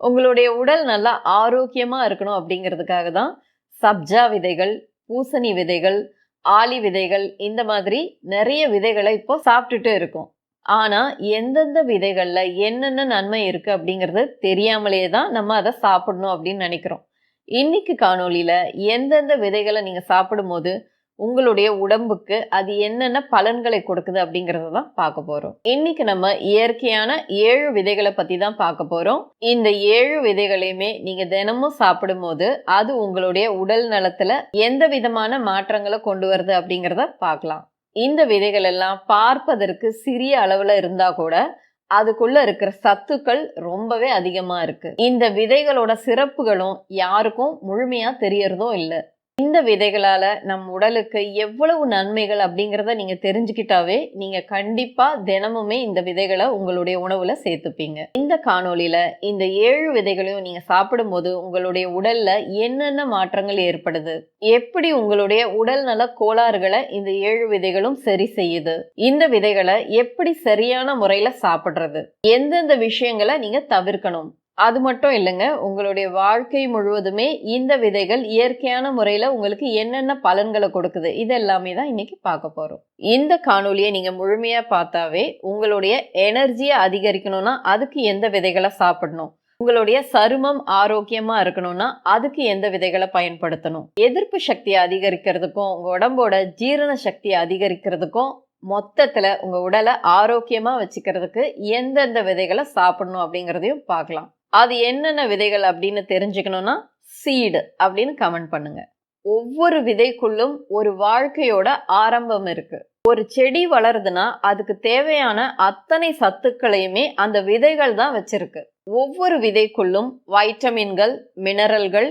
உங்களுடைய உடல் நல்லா ஆரோக்கியமா இருக்கணும் அப்படிங்கிறதுக்காக தான் சப்ஜா விதைகள், பூசணி விதைகள், ஆளி விதைகள் இந்த மாதிரி நிறைய விதைகளை இப்போ சாப்பிட்டுட்டு இருக்கோம். ஆனா எந்தெந்த விதைகள்ல என்னென்ன நன்மை இருக்கு அப்படிங்கிறது தெரியாமலே தான் நம்ம அதை சாப்பிடணும் அப்படின்னு நினைக்கிறோம். இன்னைக்கு காணொளியில எந்தெந்த விதைகளை நீங்க சாப்பிடும்போது உங்களுடைய உடம்புக்கு அது என்னென்ன பலன்களை கொடுக்குது அப்படிங்கறத தான் பார்க்க போறோம். இன்னைக்கு நம்ம இயற்கையான 7 விதைகளை பத்தி தான் பார்க்க போறோம். இந்த 7 விதைகளையுமே நீங்க தினமும் சாப்பிடும்போது அது உங்களுடைய உடல் நலத்துல எந்த விதமான மாற்றங்களை கொண்டு வருது அப்படிங்கறத பார்க்கலாம். இந்த விதைகள் எல்லாம் பார்ப்பதற்கு சிறிய அளவுல இருந்தா கூட அதுக்குள்ள இருக்கிற சத்துக்கள் ரொம்பவே அதிகமா இருக்கு. இந்த விதைகளோட சிறப்புகளும் யாருக்கும் முழுமையா தெரியறதும் இல்லை. இந்த விதைகளால நம் உடலுக்கு எவ்வளவு நன்மைகள் அப்படிங்கிறத நீங்க தெரிஞ்சுக்கிட்டாவே நீங்க கண்டிப்பா தினமுமே இந்த விதைகளை உங்களுடைய உணவுல சேர்த்துப்பீங்க. இந்த காணொளியில இந்த 7 விதைகளையும் நீங்க சாப்பிடும்போது உங்களுடைய உடல்ல என்னென்ன மாற்றங்கள் ஏற்படுது, எப்படி உங்களுடைய உடல் நல கோளாறுகளை இந்த 7 விதைகளும் சரி செய்யுது, இந்த விதைகளை எப்படி சரியான முறையில சாப்பிடுறது, எந்தெந்த விஷயங்களை நீங்க தவிர்க்கணும், அது மட்டும் இல்லைங்க, உங்களுடைய வாழ்க்கை முழுவதுமே இந்த விதைகள் இயற்கையான முறையில உங்களுக்கு என்னென்ன பலன்களை கொடுக்குது இது எல்லாமே தான் இன்னைக்கு பார்க்க போறோம். இந்த காணொலியை நீங்க முழுமையா பார்த்தாவே உங்களுடைய எனர்ஜியை அதிகரிக்கணும்னா அதுக்கு எந்த விதைகளை சாப்பிடணும், உங்களுடைய சருமம் ஆரோக்கியமா இருக்கணும்னா அதுக்கு எந்த விதைகளை பயன்படுத்தணும், எதிர்ப்பு சக்தியை அதிகரிக்கிறதுக்கும் உங்க உடம்போட ஜீரண சக்தியை அதிகரிக்கிறதுக்கும் மொத்தத்துல உங்க உடலை ஆரோக்கியமா வச்சுக்கிறதுக்கு எந்தெந்த விதைகளை சாப்பிடணும் அப்படிங்கிறதையும் பார்க்கலாம். அது என்னென்ன விதைகள் அப்படின்னு தெரிஞ்சுக்கணும்னா சீடு அப்படின்னு கமெண்ட் பண்ணுங்க. ஒவ்வொரு விதைக்குள்ளும் ஒரு வாழ்க்கையோட ஆரம்பம் இருக்கு. ஒரு செடி வளருதுன்னா அதுக்கு தேவையான அத்தனை சத்துக்களையுமே அந்த விதைகள் தான் வச்சிருக்கு. ஒவ்வொரு விதைக்குள்ளும் வைட்டமின்கள், மினரல்கள்,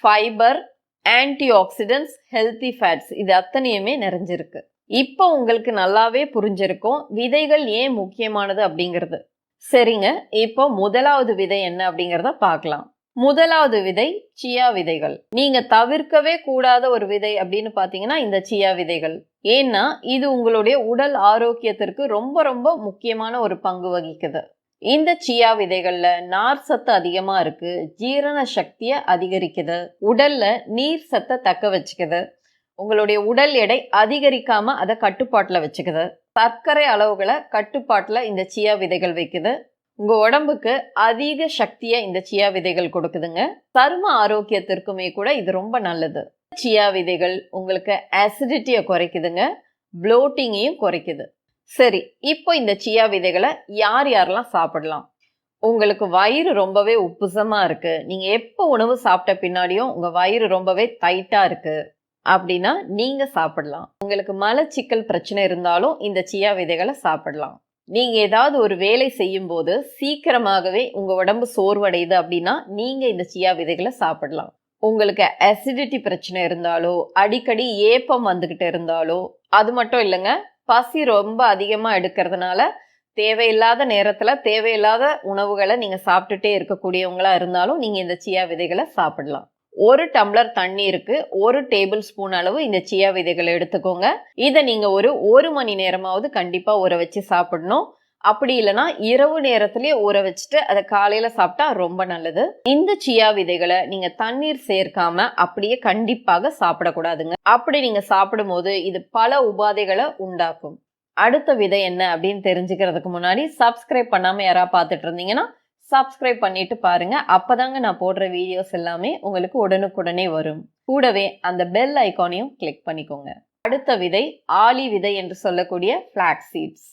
fibre, antioxidants, healthy fats இது அத்தனையுமே நிறைஞ்சிருக்கு. இப்போ உங்களுக்கு நல்லாவே புரிஞ்சிருக்கும் விதைகள் ஏன் முக்கியமானது அப்படிங்கிறது. சரிங்க, இப்போ முதலாவது விதை என்ன அப்படிங்கிறத பார்க்கலாம். முதலாவது விதை சியா விதைகள். நீங்க தவிர்க்கவே கூடாத ஒரு விதை அப்படின்னு பாத்தீங்கன்னா இந்த சியா விதைகள். ஏன்னா இது உங்களுடைய உடல் ஆரோக்கியத்திற்கு ரொம்ப ரொம்ப முக்கியமான ஒரு பங்கு வகிக்குது. இந்த சியா விதைகள்ல நார் சத்து அதிகமா இருக்கு, ஜீரண சக்தியை அதிகரிக்குது, உடல்ல நீர் சத்தை தக்க வச்சுக்குது, உங்களுடைய உடல் எடை அதிகரிக்காம அதை கட்டுப்பாட்டுல வச்சுக்குது, சர்க்கரை அளவுகளை கட்டுப்பாட்டுல இந்த சியா விதைகள் வைக்குது, உங்க உடம்புக்கு அதிக சக்தியை இந்த சியா விதைகள் கொடுக்குதுங்க. சரும ஆரோக்கியத்திற்குமே கூட இது ரொம்ப நல்லது. சியா விதைகள் உங்களுக்கு அசிடிட்டியை குறைக்குதுங்க, ப்ளோட்டிங்கையும் குறைக்குது. சரி, இப்போ இந்த சியா விதைகளை யார் யாரெல்லாம் சாப்பிடலாம்? உங்களுக்கு வயிறு ரொம்பவே உப்புசமா இருக்கு, நீங்க எப்போ உணவு சாப்பிட்ட பின்னாடியும் உங்க வயிறு ரொம்பவே டைட்டா இருக்கு அப்படின்னா நீங்க சாப்பிடலாம். உங்களுக்கு மலச்சிக்கல் பிரச்சனை இருந்தாலும் இந்த சியா விதைகளை சாப்பிடலாம். நீங்க ஏதாவது ஒரு வேலை செய்யும் போது சீக்கிரமாகவே உங்க உடம்பு சோர்வடையுது அப்படின்னா நீங்க இந்த சியா விதைகளை சாப்பிடலாம். உங்களுக்கு அசிடிட்டி பிரச்சனை இருந்தாலோ, அடிக்கடி ஏப்பம் வந்துகிட்டு இருந்தாலோ, அது மட்டும் இல்லைங்க, பசி ரொம்ப அதிகமா எடுக்கிறதுனால தேவையில்லாத நேரத்துல தேவையில்லாத உணவுகளை நீங்க சாப்பிட்டுட்டே இருக்கக்கூடியவங்களா இருந்தாலும் நீங்க இந்த சியா விதைகளை சாப்பிடலாம். 1 டம்ளர் தண்ணீருக்கு 1 டேபிள் ஸ்பூன் அளவு இந்த சியா விதைகளை எடுத்துக்கோங்க. இதை நீங்க ஒரு 1 மணி நேரமாவது கண்டிப்பா ஊற வச்சு சாப்பிடணும். அப்படி இல்லைன்னா இரவு நேரத்திலேயே ஊற வச்சுட்டு அதை காலையில சாப்பிட்டா ரொம்ப நல்லது. இந்த சியா விதைகளை நீங்க தண்ணீர் சேர்க்காம அப்படியே கண்டிப்பாக சாப்பிடக்கூடாதுங்க. அப்படி நீங்க சாப்பிடும் போது இது பல உபாதைகளை உண்டாக்கும். அடுத்த விதை என்ன அப்படின்னு தெரிஞ்சுக்கிறதுக்கு முன்னாடி சப்ஸ்கிரைப் பண்ணாம யாராவது பார்த்துட்டு இருந்தீங்கன்னா சப்ஸ்கிரைப் பண்ணிட்டு பாருங்க. அப்பதாங்க நான் போடுற வீடியோஸ் எல்லாமே உங்களுக்கு உடனுக்குடனே வரும். கூடவே அந்த பெல் ஐகானையும் கிளிக் பண்ணிக்கோங்க. அடுத்த விதை ஆளி விதை என்று சொல்லக்கூடிய ஃபிளாக்ஸ் சீட்ஸ்.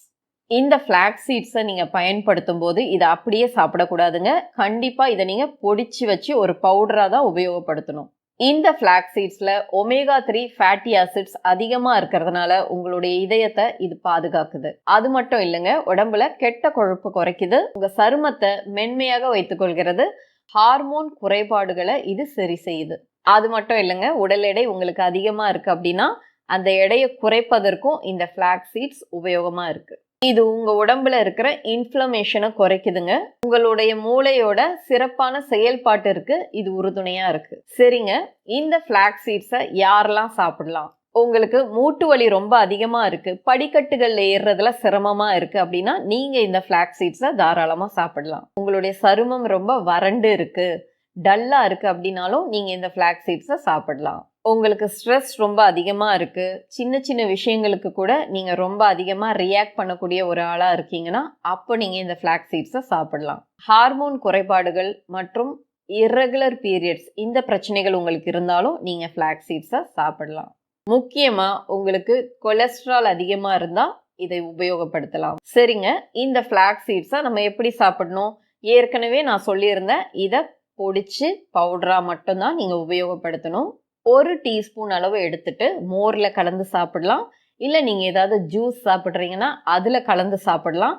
இந்த ஃபிளாக்ஸ் சீட்ஸை நீங்க பயன்படுத்தும் போது இதை அப்படியே சாப்பிடக்கூடாதுங்க. கண்டிப்பா இதை நீங்க பொடிச்சு வச்சு ஒரு பவுடரா தான் உபயோகப்படுத்தணும். இந்த ஃபிளாக்ஸ் சீட்ஸ்ல ஒமேகா 3 ஃபேட்டி ஆசிட்ஸ் அதிகமா இருக்கிறதுனால உங்களுடைய இதயத்தை இது பாதுகாக்குது. அது மட்டும் இல்லைங்க, உடம்புல கெட்ட கொழுப்பு குறைக்குது, உங்க சருமத்தை மென்மையாக வைத்துக் கொள்கிறது, ஹார்மோன் குறைபாடுகளை இது சரி செய்யுது. அது மட்டும் இல்லைங்க, உடல் எடை உங்களுக்கு அதிகமா இருக்கு அப்படின்னா அந்த எடையை குறைப்பதற்கும் இந்த ஃபிளாக்ஸ் சீட்ஸ் உபயோகமா இருக்கு. இது உங்க உடம்புல இருக்கிற இன்ஃப்ளமேஷனை குறைக்குதுங்க. உங்களுடைய மூளையோட சிறப்பான செயல்பாட்டிற்கு இது உறுதுணையா இருக்கு. சரிங்க, இந்த ஃபிளாக்ஸ் சீட்ஸை யாரெல்லாம் சாப்பிடலாம்? உங்களுக்கு மூட்டு வலி ரொம்ப அதிகமா இருக்கு, படிக்கட்டுகள்ல ஏறுறதுல சிரமமா இருக்கு அப்படின்னா நீங்க இந்த ஃபிளாக்ஸ் சீட்ஸை தாராளமா சாப்பிடலாம். உங்களுடைய சருமம் ரொம்ப வறண்டு இருக்கு, டல்லா இருக்கு அப்படின்னாலும் நீங்க இந்த ஃபிளாக்ஸ் சீட்ஸை சாப்பிடலாம். உங்களுக்கு ஸ்ட்ரெஸ் ரொம்ப அதிகமா இருக்கு, சின்ன சின்ன விஷயங்களுக்கு கூட நீங்க ரொம்ப அதிகமா ரியாக்ட் பண்ணக்கூடிய ஒரு ஆளா இருக்கீங்கன்னா அப்போ நீங்க இந்த ஃபிளாக்ஸ் சீட்ஸை சாப்பிடலாம். ஹார்மோன் குறைபாடுகள் மற்றும் இர்ரெகுலர் பீரியட்ஸ் இந்த பிரச்சனைகள் உங்களுக்கு இருந்தாலும் நீங்க ஃபிளாக்ஸ் சீட்ஸை சாப்பிடலாம். முக்கியமா உங்களுக்கு கொலஸ்ட்ரால் அதிகமா இருந்தா இதை உபயோகப்படுத்தலாம். சரிங்க, இந்த ஃபிளாக்ஸ் சீட்ஸை நம்ம எப்படி சாப்பிடணும்? ஏற்கனவே நான் சொல்லியிருந்தேன், இதை பொடிச்சு பவுடரா மட்டும்தான் நீங்க உபயோகப்படுத்தணும். 1 டீஸ்பூன் அளவு எடுத்துட்டு மோர்ல கலந்து சாப்பிடலாம். இல்ல நீங்க ஏதாவது ஜூஸ் சாப்பிட்றீங்கன்னா அதுல கலந்து சாப்பிடலாம்.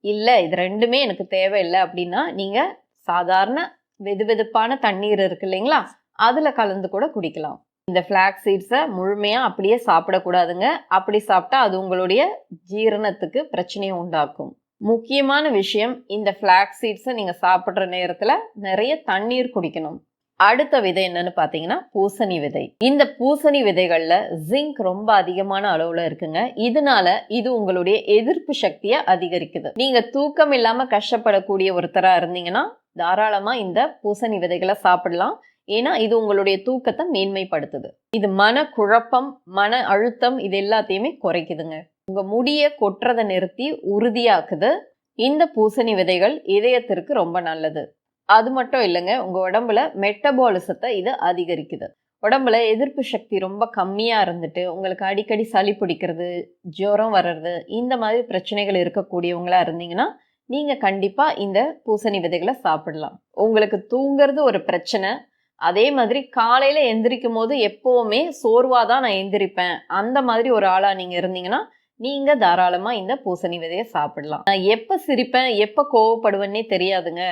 இல்ல இது ரெண்டுமே எனக்கு தேவையில்லை அப்படின்னா நீங்க சாதாரண வெதுவெதுப்பான தண்ணீர் இருக்கு இல்லைங்களா, அதுல கலந்து கூட குடிக்கலாம். இந்த ஃபிளாக்ஸ் சீட்ஸை முழுமையா அப்படியே சாப்பிடக்கூடாதுங்க. அப்படி சாப்பிட்டா அது உங்களுடைய ஜீரணத்துக்கு பிரச்சனையை உண்டாக்கும். முக்கியமான விஷயம், இந்த ஃபிளாக்ஸ் சீட்ஸை நீங்க சாப்பிட்ற நேரத்துல நிறைய தண்ணீர் குடிக்கணும். அடுத்த விதை என்னன்னு பாத்தீங்கன்னா பூசணி விதை. இந்த பூசணி விதைகள்ல ஜிங்க் ரொம்ப அதிகமான அளவுல இருக்குங்க. இதனால இது உங்களுடைய எதிர்ப்பு சக்தியை அதிகரிக்குது. நீங்க தூக்கம் இல்லாம கஷ்டப்படக்கூடிய ஒருத்தரா இருந்தீங்கன்னா தாராளமா இந்த பூசணி விதைகளை சாப்பிடலாம். ஏன்னா இது உங்களுடைய தூக்கத்தை மேன்மைப்படுத்துது. இது மன குழப்பம், மன அழுத்தம் இது எல்லாத்தையுமே குறைக்குதுங்க. உங்க முடிய கொட்டுறதை நிறுத்தி உறுதியாக்குது. இந்த பூசணி விதைகள் இதயத்திற்கு ரொம்ப நல்லது. அது மட்டும் இல்லைங்க, உங்க உடம்புல மெட்டபாலிசத்தை இது அதிகரிக்குது. உடம்புல எதிர்ப்பு சக்தி ரொம்ப கம்மியா இருந்துட்டு உங்களுக்கு அடிக்கடி சளி பிடிக்கிறது, ஜுரம் வர்றது, இந்த மாதிரி பிரச்சனைகள் இருக்கக்கூடியவங்களா இருந்தீங்கன்னா நீங்க கண்டிப்பா இந்த பூசணி விதைகளை சாப்பிடலாம். உங்களுக்கு தூங்குறது ஒரு பிரச்சனை, அதே மாதிரி காலையில எந்திரிக்கும் போது எப்பவுமே சோர்வாதான் நான் எந்திரிப்பேன், அந்த மாதிரி ஒரு ஆளா நீங்க இருந்தீங்கன்னா நீங்க தாராளமா இந்த பூசணி விதையை சாப்பிடலாம். நான் எப்ப சிரிப்பேன் எப்ப கோவப்படுவேன்னே தெரியாதுங்க,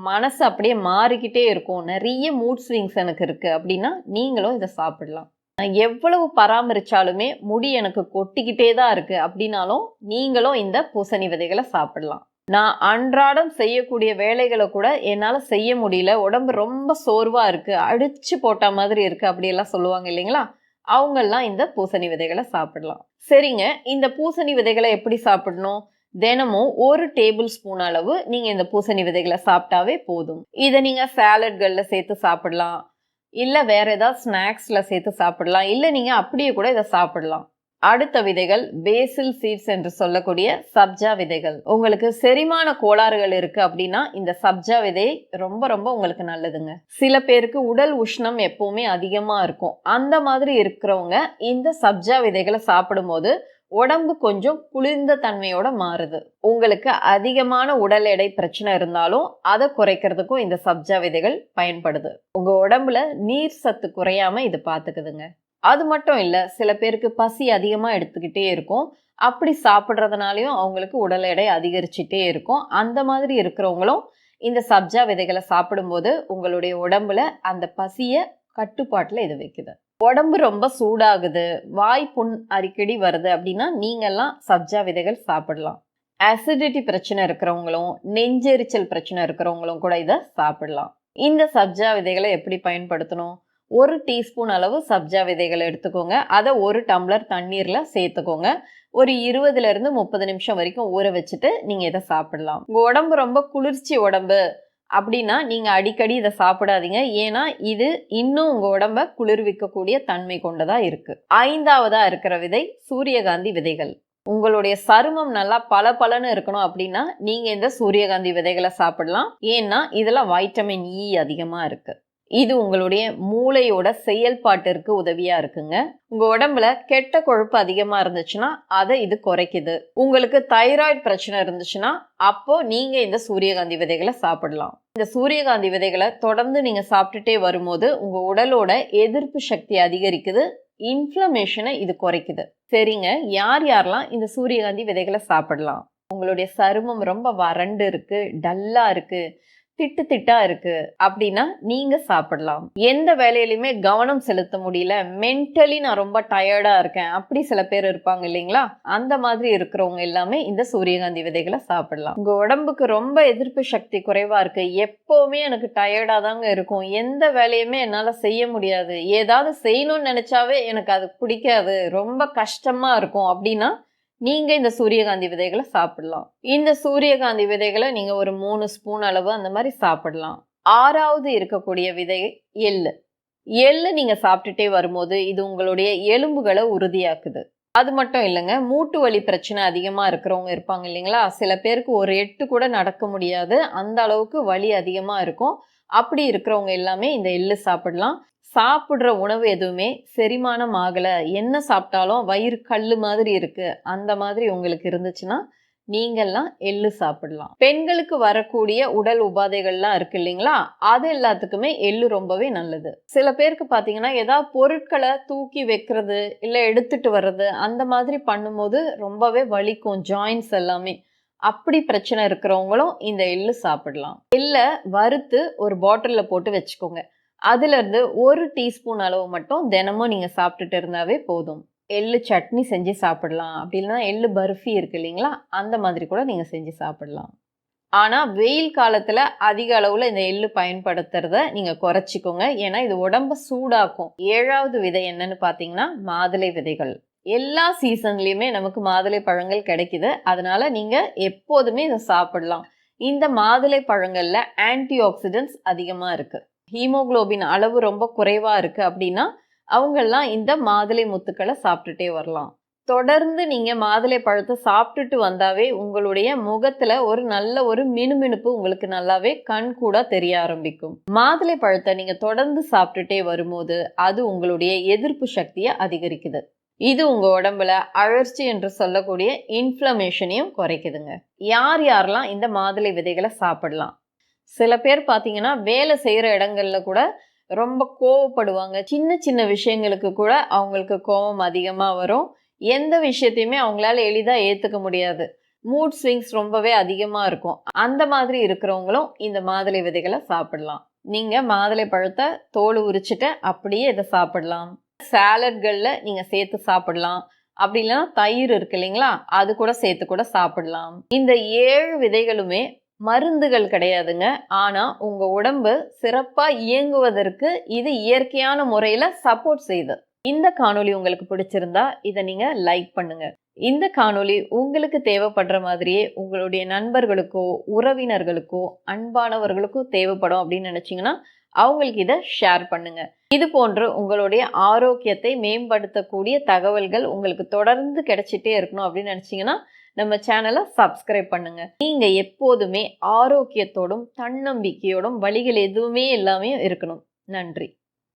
மனசு அப்படியே மாறிக்கிட்டே இருக்கும், நிறைய மூட் ஸ்விங்ஸ் எனக்கு இருக்கு அப்படின்னா நீங்களும் இதை சாப்பிடலாம். நான் எவ்வளவு பராமரிச்சாலுமே முடி எனக்கு கொட்டிக்கிட்டே தான் இருக்கு அப்படின்னாலும் நீங்களும் இந்த பூசணி விதைகளை சாப்பிடலாம். நான் அன்றாடம் செய்யக்கூடிய வேலைகளை கூட என்னால செய்ய முடியல, உடம்பு ரொம்ப சோர்வா இருக்கு, அடிச்சு போட்ட மாதிரி இருக்கு அப்படியெல்லாம் சொல்லுவாங்க இல்லைங்களா, அவங்கெல்லாம் இந்த பூசணி விதைகளை சாப்பிடலாம். சரிங்க, இந்த பூசணி விதைகளை எப்படி சாப்பிடணும்? தினமும் 1 டேபிள் ஸ்பூன் அளவு நீங்க இந்த பூசணி விதைகளை சாப்பிட்டாவே போதும். இதை நீங்க சாலட்கள்ல சேர்த்து சாப்பிடலாம், இல்ல வேற ஏதாவது ஸ்நாக்ஸ்ல சேர்த்து சாப்பிடலாம், இல்ல நீங்க அப்படியே கூட இதை சாப்பிடலாம். அடுத்த விதைகள் பேசில் சீட்ஸ் என்று சொல்லக்கூடிய சப்ஜா விதைகள். உங்களுக்கு செரிமான கோளாறுகள் இருக்கு அப்படின்னா இந்த சப்ஜா விதை ரொம்ப ரொம்ப உங்களுக்கு நல்லதுங்க. சில பேருக்கு உடல் உஷ்ணம் எப்பவுமே அதிகமா இருக்கும், அந்த மாதிரி இருக்கிறவங்க இந்த சப்ஜா விதைகளை சாப்பிடும்போது உடம்பு கொஞ்சம் குளிர்ந்த தன்மையோட மாறுது. உங்களுக்கு அதிகமான உடல் எடை பிரச்சனை இருந்தாலும் அதை குறைக்கிறதுக்கும் இந்த சப்ஜா விதைகள் பயன்படுது. உங்க உடம்புல நீர் சத்து குறையாம இது பாத்துக்குதுங்க. அது மட்டும் இல்ல, சில பேருக்கு பசி அதிகமா எடுத்துக்கிட்டே இருக்கும், அப்படி சாப்பிட்றதுனாலையும் அவங்களுக்கு உடல் எடை அதிகரிச்சுட்டே இருக்கும். அந்த மாதிரி இருக்கிறவங்களும் இந்த சப்ஜா விதைகளை சாப்பிடும்போது உங்களுடைய உடம்புல அந்த பசிய கட்டுப்பாட்டுல இது வைக்குது. உடம்பு ரொம்ப சூடாகுது, வாய் புண் அடிக்கடி வருது அப்படின்னா நீங்கெல்லாம் சப்ஜா விதைகள் சாப்பிடலாம். அசிடிட்டி பிரச்சனை இருக்கிறவங்களும் நெஞ்செரிச்சல் பிரச்சனை இருக்கிறவங்களும் கூட இதை சாப்பிடலாம். இந்த சப்ஜா விதைகளை எப்படி பயன்படுத்தணும்? 1 டீஸ்பூன் அளவு சப்ஜா விதைகளை எடுத்துக்கோங்க, அதை 1 டம்ளர் தண்ணீர்ல சேர்த்துக்கோங்க. ஒரு 20 to 30 நிமிஷம் வரைக்கும் ஊற வச்சுட்டு நீங்க இதை சாப்பிடலாம். உங்க உடம்பு ரொம்ப குளிர்ச்சி உடம்பு அப்படின்னா நீங்க அடிக்கடி இதை சாப்பிடாதீங்க, ஏன்னா இது இன்னும் உங்க உடம்ப குளிர்விக்கக்கூடிய தன்மை கொண்டதா இருக்கு. 5ஆவதா இருக்கிற விதை சூரியகாந்தி விதைகள். உங்களுடைய சருமம் நல்லா பளபளன்னு இருக்கணும் அப்படின்னா நீங்க இந்த சூரியகாந்தி விதைகளை சாப்பிடலாம். ஏன்னா இதுல வைட்டமின் இ அதிகமா இருக்கு. இது உங்களுடைய மூளையோட செயல்பாட்டிற்கு உதவியா இருக்குங்க. உங்க உடம்புல கெட்ட கொழுப்பு அதிகமா இருந்துச்சுன்னா அதை இது குறைக்குது. உங்களுக்கு தைராய்டு பிரச்சனை இருந்துச்சுன்னா அப்போ நீங்க இந்த சூரியகாந்தி விதைகளை சாப்பிடலாம். இந்த சூரியகாந்தி விதைகளை தொடர்ந்து நீங்க சாப்பிட்டுட்டே வரும்போது உங்க உடலோட எதிர்ப்பு சக்தி அதிகரிக்குது, இன்ஃப்ளமேஷனை இது குறைக்குது. சரிங்க, யார் யாரெல்லாம் இந்த சூரியகாந்தி விதைகளை சாப்பிடலாம்? உங்களுடைய சருமம் ரொம்ப வறண்டு இருக்கு, டல்லா இருக்கு, திட்டு திட்டா இருக்கு அப்படின்னா நீங்க சாப்பிடலாம். எந்த வேலையிலுமே கவனம் செலுத்த முடியல, மென்டலி நான் ரொம்ப டயர்டா இருக்கேன், அப்படி சில பேர் இருப்பாங்க இல்லைங்களா? அந்த மாதிரி இருக்கிறவங்க எல்லாமே இந்த சூரியகாந்தி விதைகளை சாப்பிடலாம். உங்க உடம்புக்கு ரொம்ப எதிர்ப்பு சக்தி குறைவா இருக்கு, எப்பவுமே எனக்கு டயர்டா தாங்க இருக்கும், எந்த வேலையுமே என்னால செய்ய முடியாது, ஏதாவது செய்யணும்னு நினைச்சாவே எனக்கு அது பிடிக்காது, ரொம்ப கஷ்டமா இருக்கும் அப்படின்னா நீங்க இந்த சூரியகாந்தி விதைகளை சாப்பிடலாம். இந்த சூரியகாந்தி விதைகளை நீங்க ஒரு 3 ஸ்பூன் அளவு அந்த மாதிரி சாப்பிடலாம். 6வது இருக்கக்கூடிய விதை எள்ளு. எள்ளு நீங்க சாப்பிட்டுட்டே வரும்போது இது உங்களுடைய எலும்புகளை உறுதியாக்குது. அது மட்டும் இல்லைங்க, மூட்டு வலி பிரச்சனை அதிகமா இருக்கிறவங்க இருப்பாங்க இல்லைங்களா? சில பேருக்கு ஒரு எட்டு கூட நடக்க முடியாது, அந்த அளவுக்கு வலி அதிகமா இருக்கும். அப்படி இருக்கிறவங்க எல்லாமே இந்த எள்ளு சாப்பிடலாம். சாப்பிடுற உணவு எதுவுமே செரிமானம் ஆகல, என்ன சாப்பிட்டாலும் வயிறு கல்லு மாதிரி இருக்கு, அந்த மாதிரி உங்களுக்கு இருந்துச்சுன்னா நீங்கெல்லாம் எள்ளு சாப்பிடலாம். பெண்களுக்கு வரக்கூடிய உடல் உபாதைகள்லாம் இருக்கு இல்லைங்களா? அது எல்லாத்துக்குமே எள்ளு ரொம்பவே நல்லது. சில பேருக்கு பாத்தீங்கன்னா ஏதாவது பொருட்களை தூக்கி வைக்கிறது இல்ல எடுத்துட்டு வர்றது அந்த மாதிரி பண்ணும்போது ரொம்பவே வலிக்கும் ஜாயின்ஸ் எல்லாமே. அப்படி பிரச்சனை இருக்கிறவங்களும் இந்த எள்ளு சாப்பிடலாம். எள்ளை வறுத்து ஒரு பாட்டில்ல போட்டு வச்சுக்கோங்க. அதுல இருந்து 1 டீஸ்பூன் அளவு மட்டும் தினமும் நீங்க சாப்பிட்டுட்டு இருந்தாவே போதும். எள்ளு சட்னி செஞ்சு சாப்பிடலாம், அப்படி இல்லைன்னா எள்ளு பர்ஃபி இருக்கு இல்லைங்களா? அந்த மாதிரி கூட நீங்க செஞ்சு சாப்பிடலாம். ஆனா வெயில் காலத்துல அதிக அளவுல இந்த எள்ளு பயன்படுத்துறத நீங்க குறைச்சிக்கோங்க, ஏன்னா இது உடம்ப சூடாக்கும். 7வது விதை என்னன்னு பாத்தீங்கன்னா மாதுளை விதைகள். எல்லா சீசன்லயுமே நமக்கு மாதுளை பழங்கள் கிடைக்குது, அதனால நீங்க எப்போதுமே இதை சாப்பிடலாம். இந்த மாதுளை பழங்கள்ல ஆன்டி ஆக்சிடென்ட்ஸ் அதிகமா இருக்கு. ஹீமோகுளோபின் அளவு ரொம்ப குறைவா இருக்கு அப்படின்னா அவங்கெல்லாம் இந்த மாதுளை முத்துக்களை சாப்பிட்டுட்டே வரலாம். தொடர்ந்து நீங்க மாதுளை பழத்தை சாப்பிட்டுட்டு வந்தாவே உங்களுடைய முகத்துல ஒரு நல்ல ஒரு மினுமினுப்பு உங்களுக்கு நல்லாவே கண் கூட தெரிய ஆரம்பிக்கும். மாதுளை பழத்தை நீங்க தொடர்ந்து சாப்பிட்டுட்டே வரும்போது அது உங்களுடைய எதிர்ப்பு சக்தியை அதிகரிக்குது. இது உங்க உடம்புல அழற்சி என்று சொல்லக்கூடிய இன்ஃப்ளமேஷனையும் குறைக்குதுங்க. யார் யாரெல்லாம் இந்த மாதுளை விதைகளை சாப்பிடலாம்? சில பேர் பாத்தீங்கன்னா வேலை செய்யற இடங்கள்ல கூட ரொம்ப கோவப்படுவாங்க, சின்ன சின்ன விஷயங்களுக்கு கூட அவங்களுக்கு கோபம் அதிகமா வரும், எந்த விஷயத்தையுமே அவங்களால எளிதா ஏத்துக்க முடியாது, மூட் ஸ்விங்ஸ் ரொம்பவே அதிகமா இருக்கும். அந்த மாதிரி இருக்கிறவங்களும் இந்த மாதுளை விதைகளை சாப்பிடலாம். நீங்க மாதுளை பழத்தை தோல் உரிச்சுட்டு அப்படியே இதை சாப்பிடலாம். சாலட்கள்ல நீங்க சேர்த்து சாப்பிடலாம், அப்படி இல்லைன்னா தயிர் இருக்கு இல்லைங்களா, அது கூட சேர்த்து கூட சாப்பிடலாம். இந்த 7 விதைகளுமே மருந்துகள் கிடையாதுங்க, ஆனா உங்க உடம்பு சிறப்பா இயங்குவதற்கு இது இயற்கையான முறையில சப்போர்ட் செய்யுது. இந்த காணொளி உங்களுக்கு பிடிச்சிருந்தா இதை நீங்க லைக் பண்ணுங்க. இந்த காணொளி உங்களுக்கு தேவைப்படுற மாதிரியே உங்களுடைய நண்பர்களுக்கோ உறவினர்களுக்கோ அன்பானவர்களுக்கோ தேவைப்படும் அப்படின்னு நினைச்சீங்கன்னா அவங்களுக்கு இதை ஷேர் பண்ணுங்க. இது போன்று உங்களுடைய ஆரோக்கியத்தை மேம்படுத்தக்கூடிய தகவல்கள் உங்களுக்கு தொடர்ந்து கிடைச்சிட்டே இருக்கணும் அப்படின்னு நினைச்சீங்கன்னா நம்ம சேனலை சப்ஸ்கிரைப் பண்ணுங்க. நீங்க எப்போதுமே ஆரோக்கியத்தோடும் தன்னம்பிக்கையோடும் வழிகள் எதுவுமே எல்லாமே இருக்கணும். நன்றி.